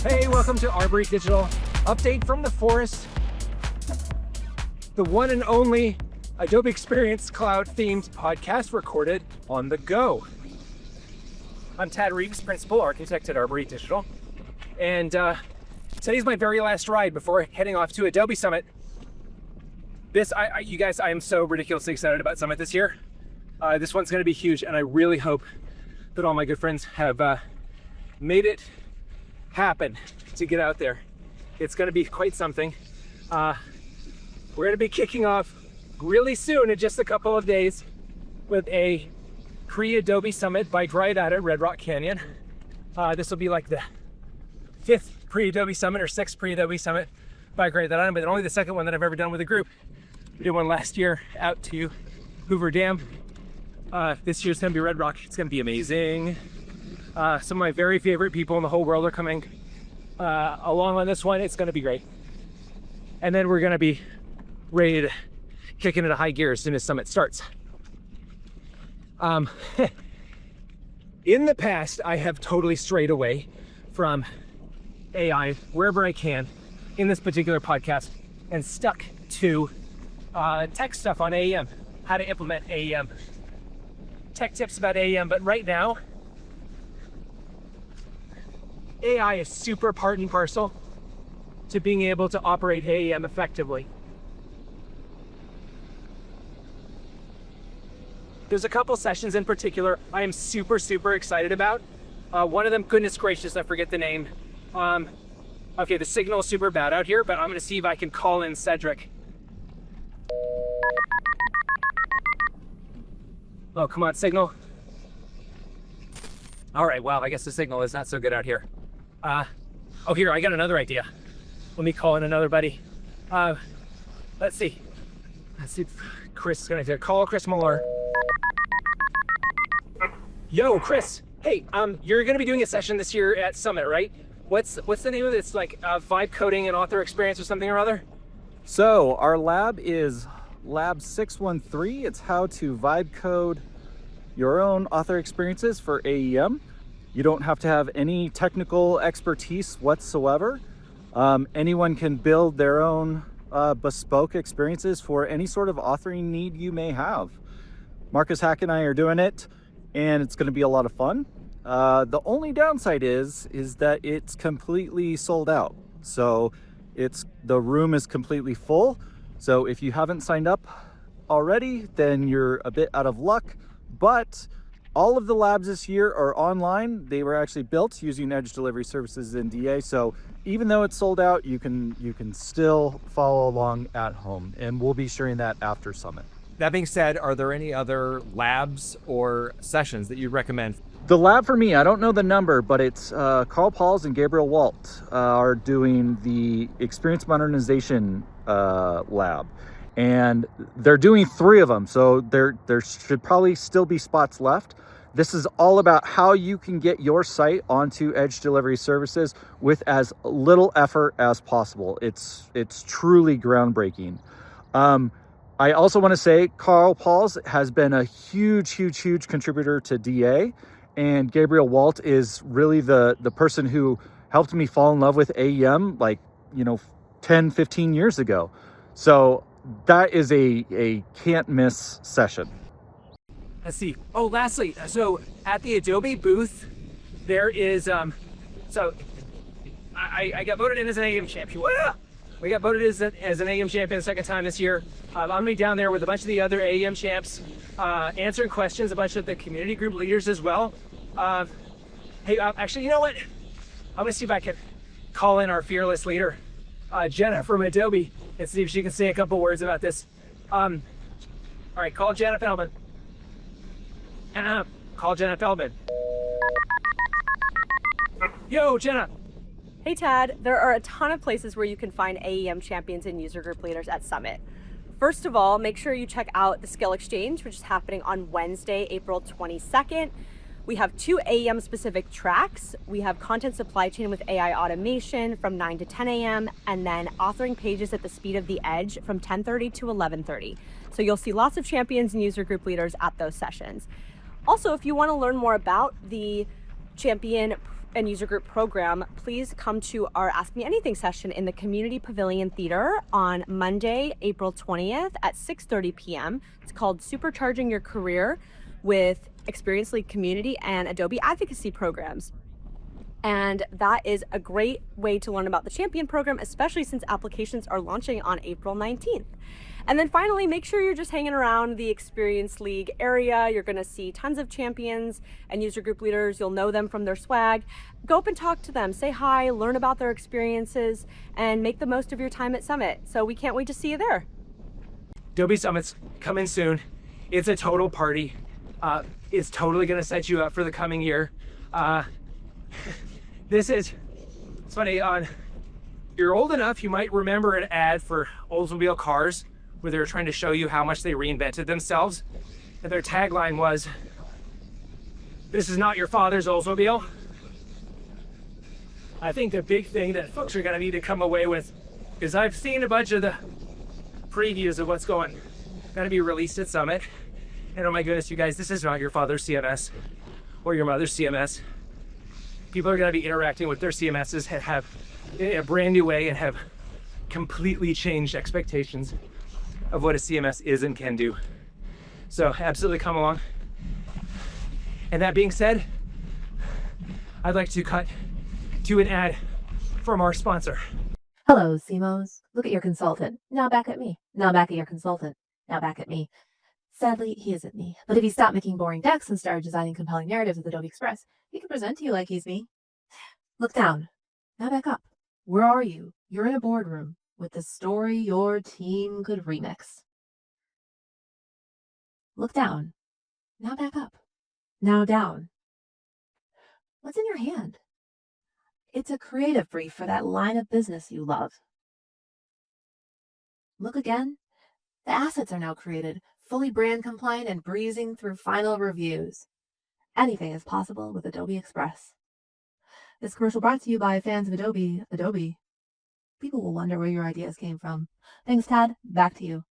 Hey, welcome to Arbory Digital. Update from the forest. The one and only Adobe Experience Cloud themed podcast recorded on the go. I'm Tad Reeves, Principal Architect at Arbory Digital. And today's my very last ride before heading off to Adobe Summit. You guys, I am so ridiculously excited about Summit this year. This one's gonna be huge, and I really hope that all my good friends have made it happen to get out there. It's going to be quite something. We're going to be kicking off really soon in just a couple of days with a pre-Adobe Summit bike ride out at Red Rock Canyon. This will be like the 5th pre-Adobe Summit or 6th pre-Adobe Summit bike ride that I'm, but only the 2nd one that I've ever done with a group. We did one last year out to Hoover Dam. This year's going to be Red Rock. It's going to be amazing. Some of my very favorite people in the whole world are coming along on this one. It's going to be great. And then we're going to be ready to kick into high gear as soon as Summit starts. In the past, I have totally strayed away from AI wherever I can in this particular podcast and stuck to tech stuff on AEM, how to implement AEM, tech tips about AEM. But right now, AI is super part and parcel to being able to operate AEM effectively. There's a couple sessions in particular I am super excited about. One of them, goodness gracious, I forget the name. Okay, the signal is super bad out here, but I'm gonna see if I can call in Cedric. Oh, come on, signal. All right, well, I guess the signal is not so good out here. Oh, here, I got another idea. Let me call in another buddy. Let's see if Chris is gonna call Chris Millar. Yo, Chris. Hey, you're gonna be doing a session this year at Summit, right? What's the name of it? It's like vibe coding and author experience or something or other? So our lab is Lab 613. It's how to vibe code your own author experiences for AEM. You don't have to have any technical expertise whatsoever. Anyone can build their own bespoke experiences for any sort of authoring need you may have. Marcus Hack and I are doing it, and it's going to be a lot of fun. The only downside is that it's completely sold out. So the room is completely full. So if you haven't signed up already, then you're a bit out of luck. But all of the labs this year are online. They were actually built using Edge Delivery Services in DA. So even though it's sold out, you can still follow along at home. And we'll be sharing that after Summit. That being said, are there any other labs or sessions that you'd recommend? The lab for me, I don't know the number, but it's Carl Pauls and Gabriel Walt are doing the Experience Modernization lab. And they're doing 3 of them, so there should probably still be spots left. This is all about how you can get your site onto Edge Delivery Services with as little effort as possible. It's truly groundbreaking. I also want to say Carl Pauls has been a huge contributor to DA, and Gabriel Walt is really the person who helped me fall in love with AEM 10-15 years ago. So that is a can't miss session. Let's see. Oh, lastly, so at the Adobe booth, there is, so I got voted in as an AEM champion. We got voted as an AEM champion the 2nd time this year. I'm gonna be down there with a bunch of the other AEM champs, answering questions, a bunch of the community group leaders as well. Hey, actually, you know what? I'm gonna see if I can call in our fearless leader, Jenna from Adobe, and see if she can say a couple words about this. All right, call Jenna Feldman. Call Jenna Feldman. Yo, Jenna. Hey Tad, there are a ton of places where you can find AEM champions and user group leaders at Summit. First of all, make sure you check out the Skill Exchange, which is happening on Wednesday, April 22nd. We have 2 AEM specific tracks. We have content supply chain with AI automation from 9 to 10 a.m. and then authoring pages at the speed of the edge from 10:30 to 11:30. So you'll see lots of champions and user group leaders at those sessions. Also, if you want to learn more about the Champion and User Group program, please come to our Ask Me Anything session in the Community Pavilion Theater on Monday, April 20th at 6:30 p.m. It's called Supercharging Your Career with Experience League Community and Adobe Advocacy Programs. And that is a great way to learn about the Champion program, especially since applications are launching on April 19th. And then finally, make sure you're just hanging around the Experience League area. You're gonna see tons of champions and user group leaders. You'll know them from their swag. Go up and talk to them, say hi, learn about their experiences, and make the most of your time at Summit. So we can't wait to see you there. Adobe Summit's coming soon. It's a total party. It's totally gonna set you up for the coming year. It's funny, you're old enough, you might remember an ad for Oldsmobile cars where they were trying to show you how much they reinvented themselves. And their tagline was, "This is not your father's Oldsmobile." I think the big thing that folks are gonna need to come away with is I've seen a bunch of the previews of what's gonna be released at Summit. And oh my goodness, you guys, this is not your father's CMS or your mother's CMS. People are going to be interacting with their CMSs and have in a brand new way and have completely changed expectations of what a CMS is and can do. So absolutely come along. And that being said, I'd like to cut to an ad from our sponsor. Hello, CMOs. Look at your consultant. Now back at me. Now back at your consultant. Now back at me. Sadly, he isn't me. But if he stopped making boring decks and started designing compelling narratives with Adobe Express, he can present to you like he's me. Look down. Now back up. Where are you? You're in a boardroom with the story your team could remix. Look down. Now back up. Now down. What's in your hand? It's a creative brief for that line of business you love. Look again. The assets are now created, fully brand compliant and breezing through final reviews. Anything is possible with Adobe Express. This commercial brought to you by fans of Adobe. Adobe. People will wonder where your ideas came from. Thanks, Tad. Back to you.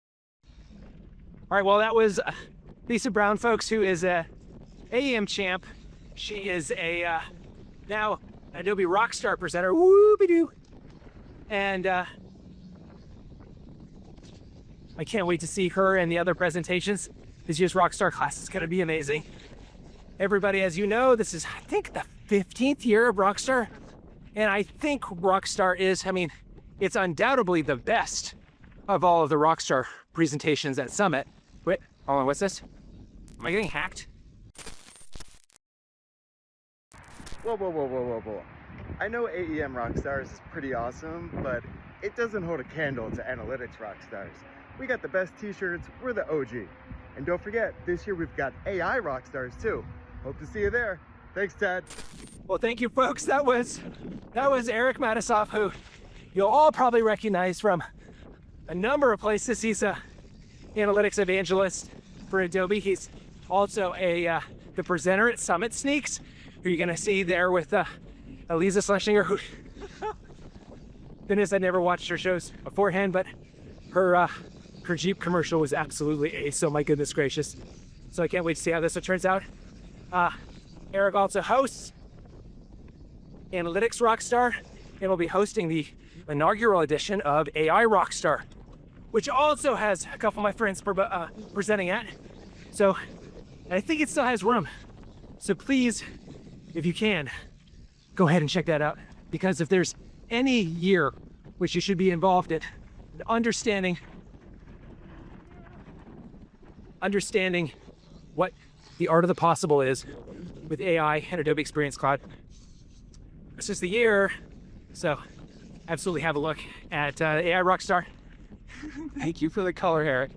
All right, well, that was Lisa Brown, folks, who is a AEM champ. She is a now Adobe Rockstar presenter. Whoopie-doo. And I can't wait to see her and the other presentations. This year's Rockstar class is going to be amazing. Everybody, as you know, this is, I think, the 15th year of Rockstar. And I think Rockstar is, it's undoubtedly the best of all of the Rockstar presentations at Summit. Wait, hold on, what's this? Am I getting hacked? Whoa. I know AEM Rockstars is pretty awesome, but it doesn't hold a candle to Analytics Rockstars. We got the best t-shirts, we're the OG. And don't forget, this year we've got AI Rockstars too. Hope to see you there. Thanks, Ted. Well, thank you, folks. That was Eric Matisoff, who you'll all probably recognize from a number of places. He's a analytics evangelist for Adobe. He's also the presenter at Summit Sneaks, who you're gonna see there with Lisa Schlesinger, who goodness, I never watched her shows beforehand, but her Jeep commercial was absolutely ace, so my goodness gracious. So I can't wait to see how this one turns out. Eric also hosts Analytics Rockstar and will be hosting the inaugural edition of AI Rockstar, which also has a couple of my friends presenting at. So I think it still has room. So please, if you can, go ahead and check that out. Because if there's any year which you should be involved in, understanding what the art of the possible is with AI and Adobe Experience Cloud. This is the year, so absolutely have a look at AI Rockstar. Thank you for the color, Eric.